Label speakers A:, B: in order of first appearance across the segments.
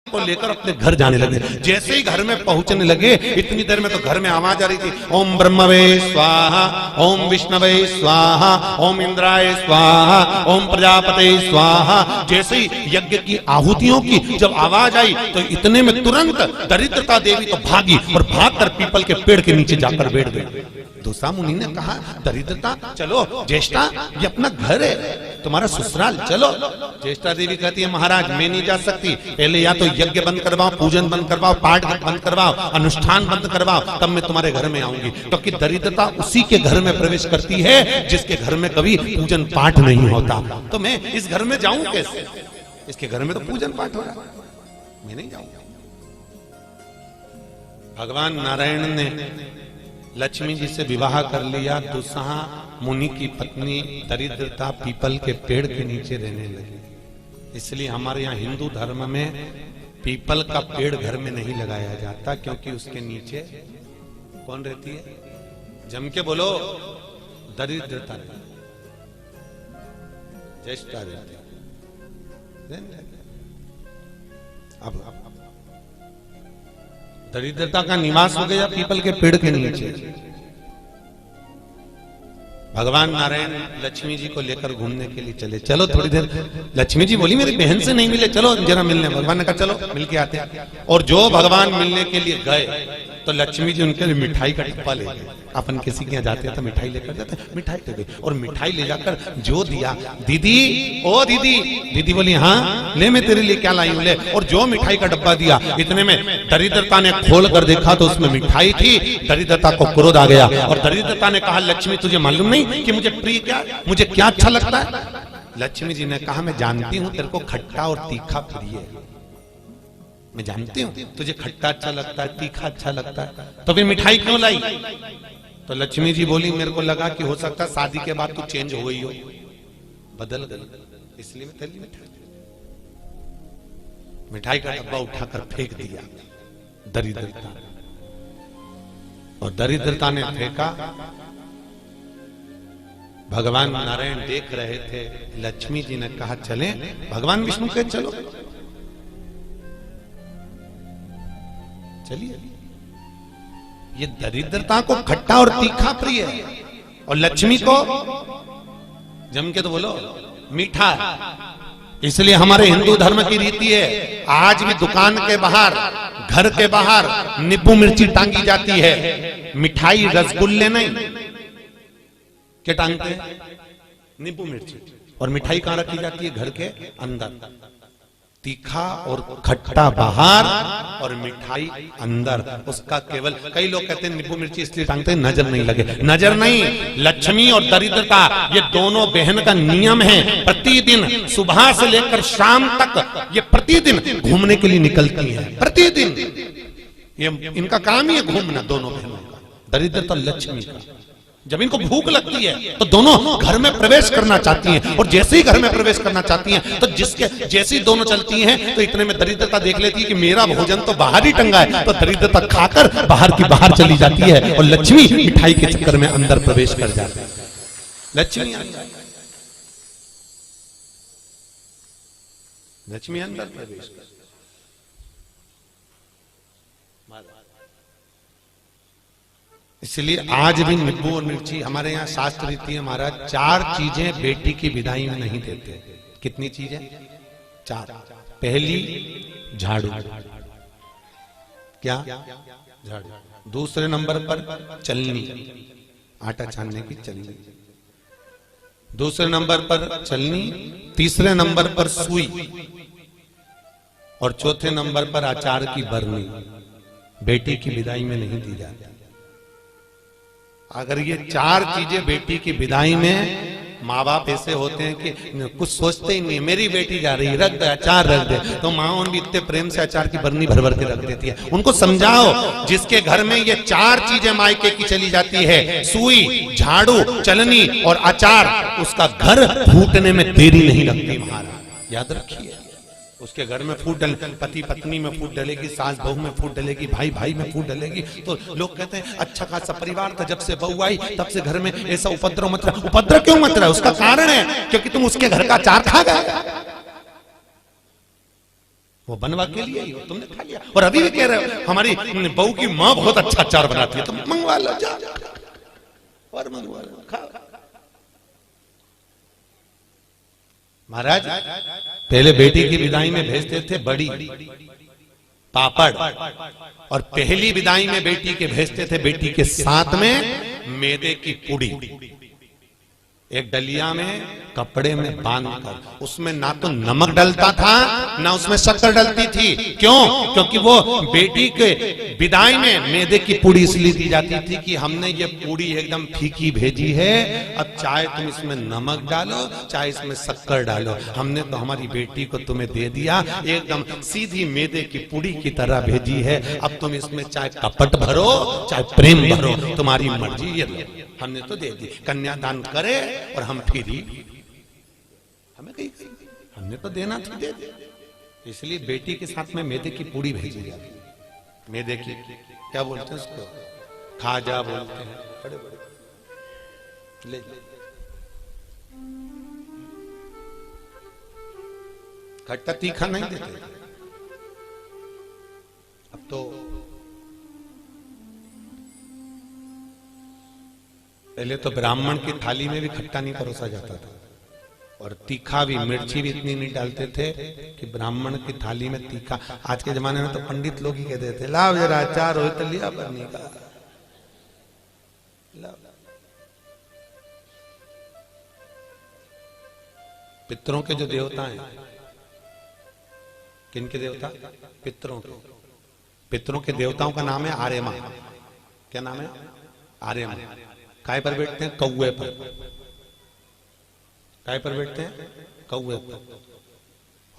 A: को लेकर अपने घर जाने लगे। जैसे ही घर में पहुंचने लगे, इतनी देर में तो घर में आवाज आ रही थी, ओम ब्रह्मवे स्वाहा, ओम विष्णवे स्वाहा, ओम इंद्राय स्वाहा, ओम प्रजापते स्वाहा। जैसे ही यज्ञ की आहुतियों की जब आवाज आई तो इतने में तुरंत दरिद्रता देवी तो भागी और भागकर पीपल के पेड़ के नीचे जाकर बैठ गई। दूसरा मुनि ने कहा, दरिद्रता चलो, ज्येष्ठा ये अपना घर है, तुम्हारा ससुराल, चलो। ज्येष्ठा देवी कहती है, महाराज मैं नहीं जा सकती, पहले या तो यज्ञ बंद करवाओ, पूजन बंद करवाओ, पाठ बंद करवाओ, अनुष्ठान बंद करवाओ, तब मैं तुम्हारे घर में आऊंगी। क्योंकि दरिद्रता उसी के घर में प्रवेश करती है जिसके घर में कभी पूजन पाठ नहीं होता। तो मैं इस घर में जाऊं कैसे? इसके घर में तो पूजन पाठ हो रहा है, मैं नहीं जाऊंगा। भगवान नारायण ने लक्ष्मी जी से विवाह कर लिया। दुस्साह मुनि की पत्नी दरिद्रता पीपल के पेड़ के नीचे रहने लगी। इसलिए हमारे यहाँ हिंदू धर्म में पीपल का पेड़ घर में नहीं लगाया जाता, क्योंकि उसके नीचे कौन रहती है? जम के बोलो, दरिद्रता, ज्येष्ठा रहती है। अब दरिद्रता का निवास हो गया पीपल के पेड़ के नीचे। भगवान नारायण लक्ष्मी जी को लेकर घूमने के लिए चले। चलो थोड़ी देर, लक्ष्मी जी बोली मेरी बहन से नहीं मिले, चलो जरा मिलने। भगवान ने कहा चलो मिलके आते हैं। और जो भगवान मिलने के लिए गए तो लक्ष्मी जी उनके लिए मिठाई का डिब्बा ले गए। अपन किसी के यहाँ जाते हैं तो मिठाई लेकर जाते हैं, मिठाई दे गई। और मिठाई ले जाकर जो दिया, दीदी ओ दीदी, दीदी बोली हाँ ले, मैं तेरे लिए क्या लाई हूं, ले। और जो मिठाई का डब्बा दिया, इतने में दरिद्रता ने खोल कर देखा तो उसमें मिठाई थी। दरिद्रता को क्रोध आ गया और दरिद्रता ने कहा, लक्ष्मी तुझे मालूम नहीं कि मुझे प्रिय क्या, मुझे क्या अच्छा लगता है? लक्ष्मी जी ने कहा, मैं जानती हूं तेरे को खट्टा और तीखा प्रिय है, मैं जानती हूं तुझे खट्टा अच्छा लगता है, तीखा अच्छा लगता है, तो फिर मिठाई क्यों लाई? तो लक्ष्मी जी बोली, मेरे को लगा कि हो सकता है शादी के बाद तू चेंज हो गई हो, बदल गई, इसलिए मैं तेरी मिठाई का डब्बा उठाकर फेंक दिया दरिद्रता। और दरिद्रता ने फेंका। भगवान नारायण देख रहे थे। लक्ष्मी जी ने कहा चलें? भगवान विष्णु के चलो, चलिए। ये दरिद्रता को खट्टा और तीखा प्रिय है और लक्ष्मी को जम के तो बोलो मीठा। इसलिए हमारे हिंदू धर्म की रीति है, आज भी दुकान के बाहर, घर के बाहर नींबू मिर्ची टांगी जाती है। मिठाई रसगुल्ले नहीं, क्या टांगते हैं? नींबू मिर्ची। और मिठाई कहां रखी जाती है? घर के अंदर। तीखा और खट्टा बाहर और मिठाई अंदर। उसका केवल, कई लोग कहते हैं नींबू मिर्ची इसलिए टांगते हैं नजर नहीं लगे। नजर नहीं, लक्ष्मी और दरिद्रता ये दोनों बहन का नियम है। प्रतिदिन सुबह से लेकर शाम तक ये प्रतिदिन घूमने के लिए निकलती है। प्रतिदिन ये इनका काम ही है घूमना, दोनों बहनों का, दरिद्रता लक्ष्मी का। जब इनको भूख लगती है तो दोनों घर में प्रवेश करना चाहती हैं, और जैसे ही घर में प्रवेश करना चाहती हैं तो जिसके जैसे ही दोनों चलती हैं तो इतने में दरिद्रता देख लेती है कि मेरा भोजन तो बाहर ही टंगा है, तो दरिद्रता खाकर बाहर की बाहर चली जाती है और लक्ष्मी मिठाई के चक्कर में अंदर प्रवेश कर जाती है। लक्ष्मी लक्ष्मी अंदर प्रवेश कर। इसलिए आज भी नींबू और मिर्ची, हमारे यहाँ शास्त्र रीति है महाराज, 4 चीजें बेटी की विदाई में नहीं देते। कितनी चीजें? 4। पहली झाड़ू, क्या? झाड़ू। दूसरे नंबर पर चलनी, आटा छानने की चलनी। दूसरे नंबर पर चलनी, तीसरे नंबर पर सुई, और चौथे नंबर पर अचार की बरनी। बेटी की विदाई में नहीं दी जाती। अगर ये 4 चीजें बेटी की विदाई में, माँ बाप ऐसे होते हैं कि कुछ सोचते ही नहीं, मेरी बेटी जा रही, रख दे अचार रख दे, तो माँ भी इतने प्रेम से अचार की बरनी भर भर के रख देती है। उनको समझाओ, जिसके घर में ये 4 चीजें मायके की चली जाती है, सुई, झाड़ू, चलनी और अचार, उसका घर फूटने में देरी नहीं लगती महाराज, याद रखिए। उसके घर में फूट डले, पति पत्नी में फूट डलेगी, सास बहू में फूट डलेगी, भाई भाई में फूट डलेगी, तो लोग कहते हैं अच्छा खासा परिवार था, जब से बहू आई तब से घर में ऐसा उपद्रव मच रहा। उपद्रव क्यों मच रहा है? उसका कारण है क्योंकि तुम उसके घर का अचार खा गए। वो बनवा के लिए ही हो, तुमने खा लिया। और अभी भी कह रहे हो हमारी बहू की माँ बहुत अच्छा अचार बनाती है, तुम मंगवा लो, जा और मंगवा लो, खा। महाराज पहले बेटी की विदाई में भेजते थे बड़ी पापड़, और पहली विदाई में बेटी के भेजते थे बेटी के साथ में मैदे की पूड़ी, एक डलिया में कपड़े में बांधकर, उसमें ना तो नमक डलता था ना उसमें शक्कर डलती थी। क्यों? क्योंकि वो बेटी के विदाई में मैदे की पूड़ी इसलिए दी जाती थी कि हमने ये पूड़ी एकदम फीकी भेजी है, अब चाहे तुम इसमें नमक डालो चाहे इसमें शक्कर डालो, हमने तो हमारी बेटी को तुम्हें दे दिया, एकदम सीधी मैदे की पूड़ी की तरह भेजी है, अब तुम इसमें चाहे कपट भरो चाहे प्रेम भरो, तुम्हारी मर्जी, ये हमने तो दे दी। कन्यादान करे और हम फिरी, हमें कहीं हमने तो देना था, दे दे। इसलिए बेटी के साथ में मैदे की पूड़ी भेजी जाती है। मैदे की क्या बोलते हैं उसको, खाजा बोलते हैं, बड़े बड़े ले खट्टा तीखा नहीं देते। अब तो पहले तो ब्राह्मण की थाली में भी खट्टा नहीं परोसा जाता था, और तीखा भी, मिर्ची भी इतनी नहीं डालते थे कि ब्राह्मण की थाली में तीखा। आज के जमाने में तो पंडित लोग ही कहते थे लाओ जरा अचार हो तो लिया बनी का, पितरों के जो देवता हैं, किन के देवता? पितरों के। पितरों के देवताओं का नाम है आर्यमा। क्या नाम है? आर्यमा। काय पर बैठते हैं? कौवे पर। काय पर बैठते हैं? कौवे पर।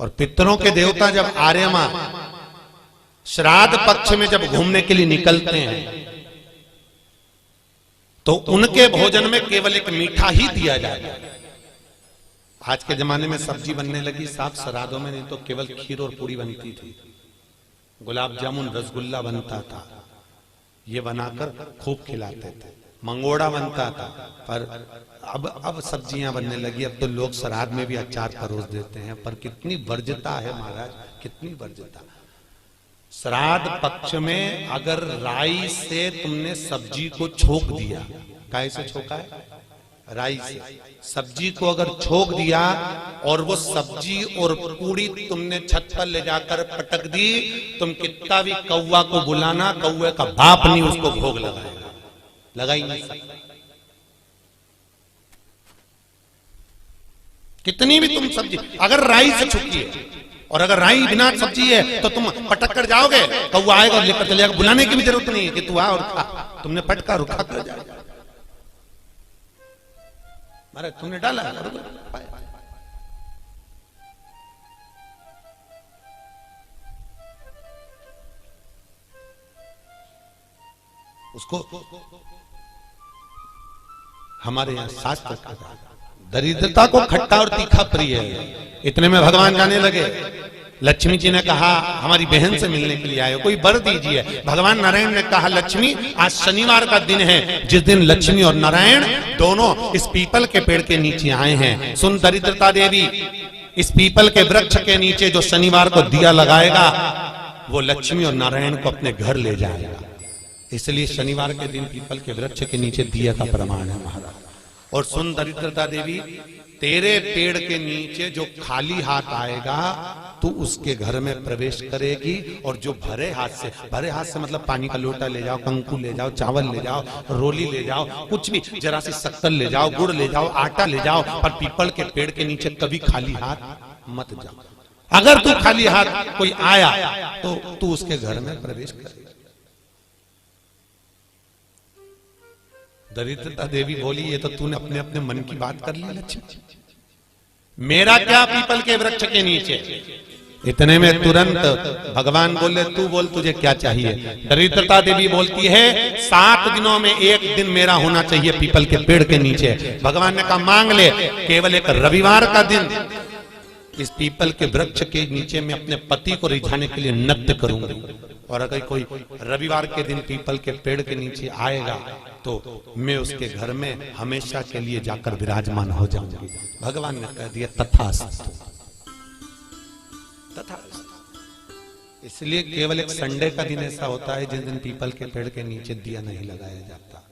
A: और पितरों के देवता जब आर्यमा श्राद्ध पक्ष में जब घूमने के लिए निकलते हैं तो उनके भोजन में केवल एक मीठा ही दिया जाएगा। आज के जमाने में सब्जी बनने लगी साफ श्राद्धों में, नहीं तो केवल खीर और पूरी बनती थी, गुलाब जामुन रसगुल्ला बनता था, ये बनाकर खूब खिलाते थे, मंगोड़ा बनता था। पर अब सब्जियां बनने लगी, अब तो लोग श्राद्ध में भी अचार परोस देते हैं। पर कितनी वर्ज्यता है महाराज, कितनी वर्ज्यता। श्राद्ध पक्ष में अगर राई से तुमने सब्जी को छोक दिया, कैसे छोका है? राई से सब्जी को अगर छोक दिया और वो सब्जी और पूड़ी तुमने छत पर ले जाकर पटक दी, तुम कितना भी कौवा को बुलाना, कौवे का बाप नहीं उसको भोग लगाएगा, लगा ही नहीं सकता। कितनी भी तुम सब्जी अगर राई से छुकी है, और अगर राई बिना सब्जी है तो तुम पटक कर जाओगे, कौवा आएगा और लेकर चले जाएगा, बुलाने की भी जरूरत नहीं है कि तू आ और खा, तुमने पटका और खा कर जाएगा। अरे तुमने डाला उसको। हमारे यहां शास्त्र का दरिद्रता को खट्टा और तीखा प्रिय है। इतने में भगवान जाने लगे। लक्ष्मी जी ने कहा हमारी बहन से मिलने के लिए आए हो, कोई वर दीजिए। भगवान नारायण ने कहा लक्ष्मी आज शनिवार का दिन है, जिस दिन लक्ष्मी और नारायण दोनों इस पीपल के पेड़ के नीचे आए हैं। सुन दरिद्रता देवी, इस पीपल के वृक्ष के नीचे जो शनिवार को दिया लगाएगा वो लक्ष्मी और नारायण को अपने घर ले जाएगा। इसलिए शनिवार के दिन पीपल के वृक्ष के नीचे दिया का प्रमाण है महाराज। और सुन दरिद्रता देवी, तेरे पेड़ के नीचे जो खाली हाथ आएगा तू उसके घर में प्रवेश करेगी, और जो भरे हाथ से मतलब पानी का लोटा ले जाओ, कंकु ले जाओ, चावल ले जाओ, रोली ले जाओ, कुछ भी, जरा सी शक्कर ले जाओ, गुड़ ले जाओ, आटा ले जाओ, पर पीपल के पेड़ के नीचे कभी खाली हाथ मत जाओ। अगर तू खाली हाथ कोई आया तो तू उसके घर में प्रवेश करे। दरिद्रता देवी बोली ये तो तूने अपने अपने मन की बात कर ली लक्ष्मी, मेरा क्या पीपल के वृक्ष के नीचे। इतने में तुरंत भगवान बोले तू बोल तुझे क्या चाहिए। दरिद्रता देवी बोलती है 7 दिनों में एक दिन मेरा होना चाहिए पीपल के पेड़ के नीचे। भगवान ने कहा मांग ले, केवल एक रविवार का दिन इस पीपल के वृक्ष के नीचे मैं अपने पति को रिझाने के लिए नृत्य करूंगी, और अगर कोई रविवार के दिन पीपल के पेड़ के नीचे आएगा तो मैं उसके घर में हमेशा के लिए जाकर विराजमान हो जाऊंगी। भगवान ने कह दिया तथास्तु, तथास्तु। इसलिए केवल एक संडे का दिन ऐसा होता है जिस दिन पीपल के पेड़ के नीचे दिया नहीं लगाया जाता,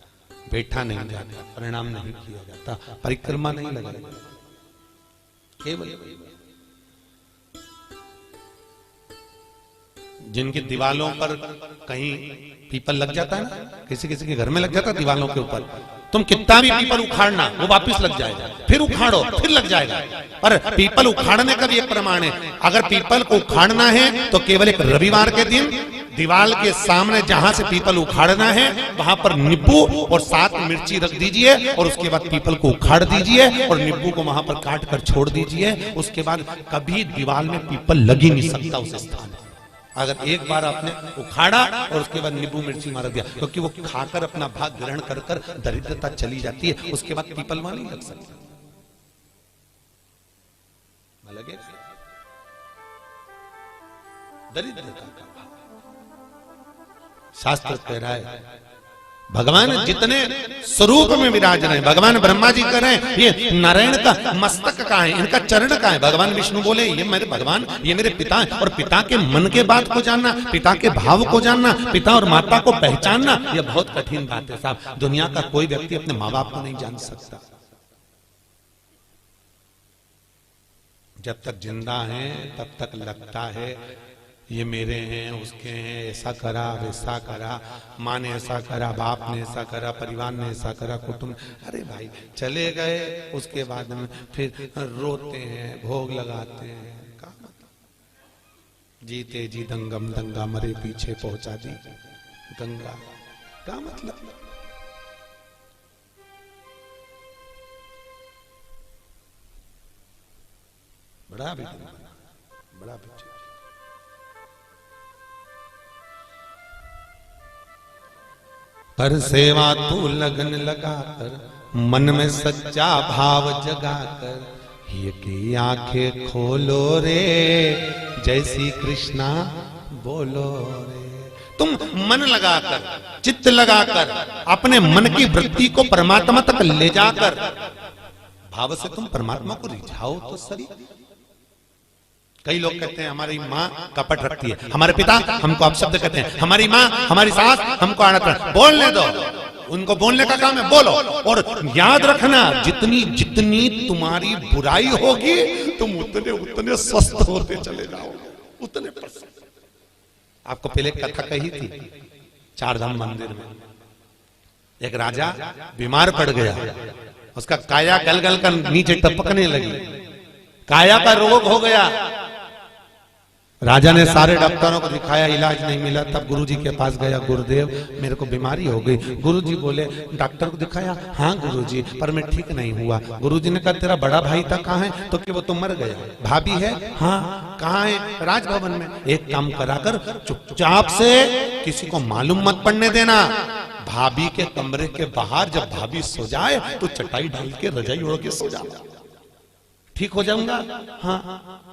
A: बैठा नहीं जाता, प्रणाम नहीं किया जाता, परिक्रमा नहीं लगाई जाती। केवल जिनकी दीवालों पर कहीं पीपल लग जाता है ना, किसी किसी के घर में लग जाता है दीवालों के ऊपर, तुम कितना भी पीपल उखाड़ना वो वापस लग जाएगा, फिर उखाड़ो फिर लग जाएगा। पर पीपल उखाड़ने का भी एक प्रमाण है, अगर पीपल को उखाड़ना है तो केवल एक रविवार के दिन दीवाल के सामने जहां से पीपल उखाड़ना है वहां पर नींबू और 7 मिर्ची रख दीजिए और उसके बाद पीपल को उखाड़ दीजिए और नींबू को वहां पर काट कर छोड़ दीजिए। उसके बाद कभी दीवाल में पीपल लग ही नहीं सकता उस स्थान। अगर एक बार आपने उखाड़ा और उसके बाद नींबू मिर्ची मार दिया, क्योंकि वो खाकर अपना भाग ग्रहण कर कर दरिद्रता चली जाती है, उसके बाद पीपल वहां नहीं लग सकता। लगे दरिद्रता का शास्त्र कह रहा है भगवान जितने स्वरूप में विराज रहे हैं, भगवान ब्रह्मा जी कह रहे हैं ये नारायण का मस्तक का है, इनका चरण का है। भगवान विष्णु बोले ये मेरे भगवान, ये मेरे पिता है। और पिता के मन के बात को जानना, पिता के भाव को जानना, पिता और माता को पहचानना, यह बहुत कठिन बात है साहब। दुनिया का कोई व्यक्ति अपने माँ बाप को नहीं जान सकता। जब तक जिंदा है तब तक लगता है ये मेरे हैं, उसके हैं, ऐसा करा वैसा करा, माँ ने ऐसा करा, बाप ने ऐसा करा, परिवार ने ऐसा करा, कुटुंब। अरे भाई चले गए, उसके बाद में फिर रोते हैं, भोग लगाते हैं। क्या मतलब जीते जी दंगम दंगा, मरे पीछे पहुंचा दी गंगा। क्या मतलब बड़ा भी बड़ा भी कर सेवा तू लगन लगाकर, मन में सच्चा भाव जगाकर, ये की आंखें खोलो रे, जय श्री कृष्णा बोलो रे। तुम मन लगाकर, चित्त लगाकर, अपने मन की वृत्ति को परमात्मा तक ले जाकर भाव से तुम परमात्मा को रिझाओ तो सही। कई लोग कहते हैं हमारी माँ कपट रखती है, हमारे पिता हमको अपशब्द कहते हैं, हमारी माँ हमारी सास हमको आड़त। बोलने दो, उनको बोलने का काम है, बोलो। और याद रखना जितनी जितनी तुम्हारी बुराई होगी तुम उतने उतने स्वस्थ होते चले जाओगे, उतने। आपको पहले कथा कही थी चारधाम मंदिर में, एक राजा बीमार पड़ गया, उसका काया गल गल कर नीचे टपकने लगी, काया का रोग हो गया। राजा ने सारे डॉक्टरों को दिखाया, इलाज नहीं मिला। तब गुरुजी के पास गया, गुरुदेव मेरे को बीमारी हो गई। गुरुजी बोले डॉक्टर को दिखाया, हाँ गुरुजी पर मैं ठीक नहीं हुआ। गुरुजी ने कहा तेरा बड़ा भाई था कहाँ है? तो कि वो तो मर गया। भाभी है? हाँ। कहाँ है? राजभवन में। एक काम कराकर चुपचाप से किसी को मालूम मत पड़ने देना, भाभी के कमरे के बाहर जब भाभी सो जाए तो चटाई डाल के रजाई ओढ़ के सो जा, ठीक हो जाऊंगा। हाँ।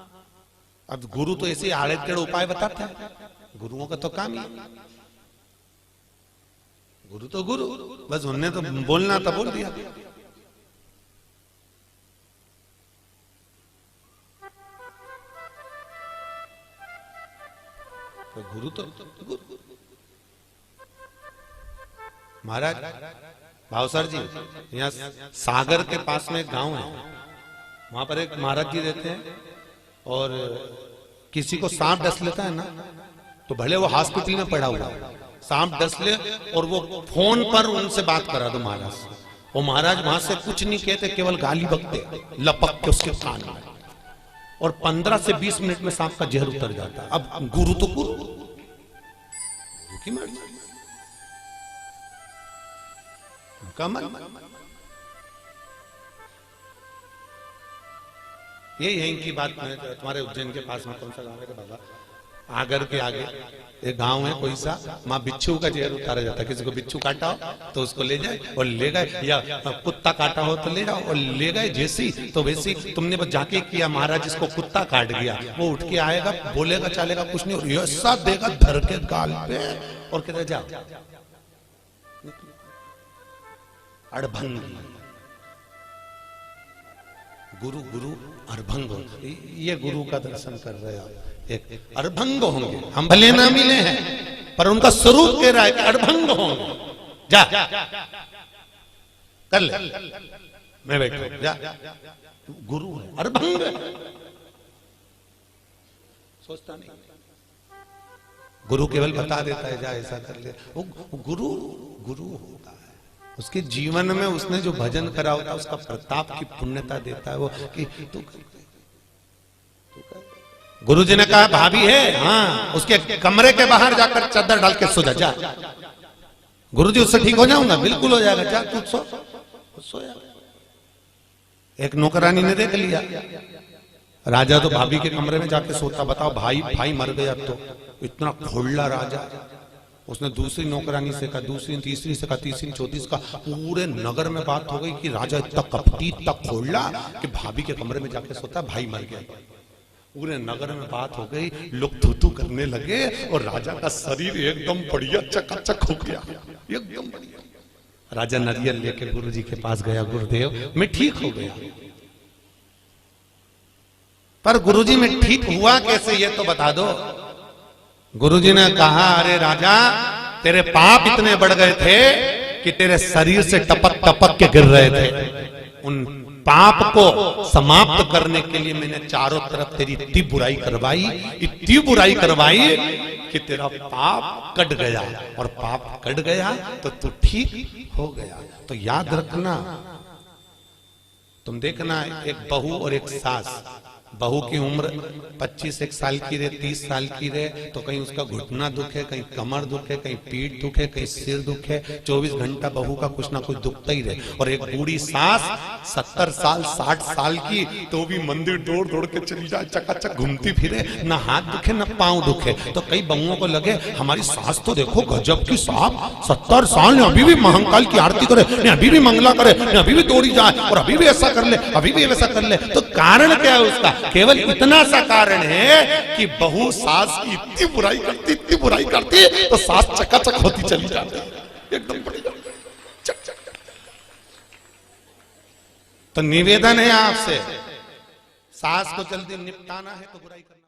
A: अब गुरु तो ऐसे आड़े टेढ़े उपाय बताता है, गुरुओं का तो काम ही। गुरु तो गुरु, बस उन्होंने तो बोलना था बोल दिया। तो गुरु तो गुरु। महाराज भावसर जी यहाँ सागर के पास में एक गांव है, वहां पर एक महाराज जी रहते हैं। और किसी को सांप डस लेता है ना, तो भले वो हॉस्पिटल में पड़ा हुआ, सांप डस ले और वो फोन पर उनसे बात करा दो महाराज से, वो महाराज वहां से कुछ नहीं कहते, केवल गाली बकते लपक के उसके कान में, और 15 से 20 मिनट में सांप का जहर उतर जाता। अब गुरु तो गुरु की मर्जी, कमल। ये यहीं की बात है। तुम्हारे उज्जैन के पास में कौन सा गांव है बाबा? आगर के आगे एक गांव है कोई सा, वहां बिच्छू का जहर उतारा जाता है। किसी को बिच्छू काटा हो तो उसको ले जाए और ले गए, या कुत्ता काटा हो तो ले जाओ और ले गए। जैसी तो वैसी तुमने बस जाके किया, महाराज जिसको कुत्ता काट गया वो उठ के आएगा, बोलेगा चालेगा कुछ नहीं, और ऐसा देगा धर के गाल पे और कहते जाओ अड़भंगी। गुरु गुरु अड़भंग, ये गुरु का दर्शन कर रहे हो। एक अड़भंग होंगे। हम भले ना मिले हैं पर उनका स्वरूप कह रहा है कि अड़भंग होंगे। जा कर ले, मैं बैठो, जा। गुरु है, अड़भंग है, सोचता नहीं। गुरु केवल बता देता है जा ऐसा कर ले। वो गुरु गुरु होता है, उसके जीवन में उसने जो भजन करा होता है उसका प्रताप की पुण्यता देता है वो कि तू कर। गुरु जी ने कहा भाभी है, हाँ, उसके कमरे के बाहर जाकर चादर डाल के सो जा। गुरु जी उससे ठीक हो जाऊंगा, बिल्कुल हो जाएगा, जा तू सोया। एक नौकरानी ने देख लिया, राजा तो भाभी के कमरे में जाके सोता। बताओ भाई मर गया तो इतना खोला राजा। उसने दूसरी नौकरानी से कहा, दूसरी तीसरी से कहा, तीसरी चौथी से कहा। पूरे नगर में बात हो गई कि राजा इतना कपटी, इतना खोला कि भाभी के कमरे में जाके सोता, भाई मर गया। पूरे नगर में बात हो गई, लोग थू करने लगे और राजा का शरीर एकदम बढ़िया चकाचक हो गया, एकदम बढ़िया। राजा नारियल लेके गुरु जी के पास गया, गुरुदेव मैं ठीक हो गया। पर गुरुजी में ठीक हुआ कैसे ये तो बता दो। गुरुजी ने कहा अरे राजा तेरे पाप इतने बढ़ गए थे कि तेरे शरीर से टपक टपक के गिर रहे थे। उन पाप को समाप्त करने के लिए मैंने चारों तरफ तेरी इतनी बुराई करवाई कि तेरा पाप कट गया, और पाप कट गया तो तू ठीक हो गया। तो याद रखना, तुम देखना एक बहू और एक सास, बहू की उम्र 25 साल की रहे, 30 साल की रहे तो कहीं उसका घुटना दुखे, कहीं कमर दुखे, कहीं पीठ दुखे, कहीं सिर दुखे, 24 घंटा बहू का कुछ ना कुछ दुखता ही रहे। और एक बूढ़ी सास 70 साल 60 साल की तो भी मंदिर दौड़ दौड़ के चली जाए, चकाचक घूमती फिरे, ना हाथ दुखे ना पांव दुखे। तो कई बहुओं को लगे हमारी सास तो देखो गजब की साहब, 70 साल अभी भी महाकाल की आरती करे, अभी भी मंगला करे, अभी भी दौड़ी जाए और अभी भी ऐसा कर ले, अभी भी वैसा कर ले। तो कारण क्या है उसका? केवल इतना सा कारण है कि बहू सास की इतनी बुराई करती तो सास चकाचक होती चली जाती एकदम बढ़िया। तो निवेदन है आपसे, सास को जल्दी निपटाना है तो बुराई करना।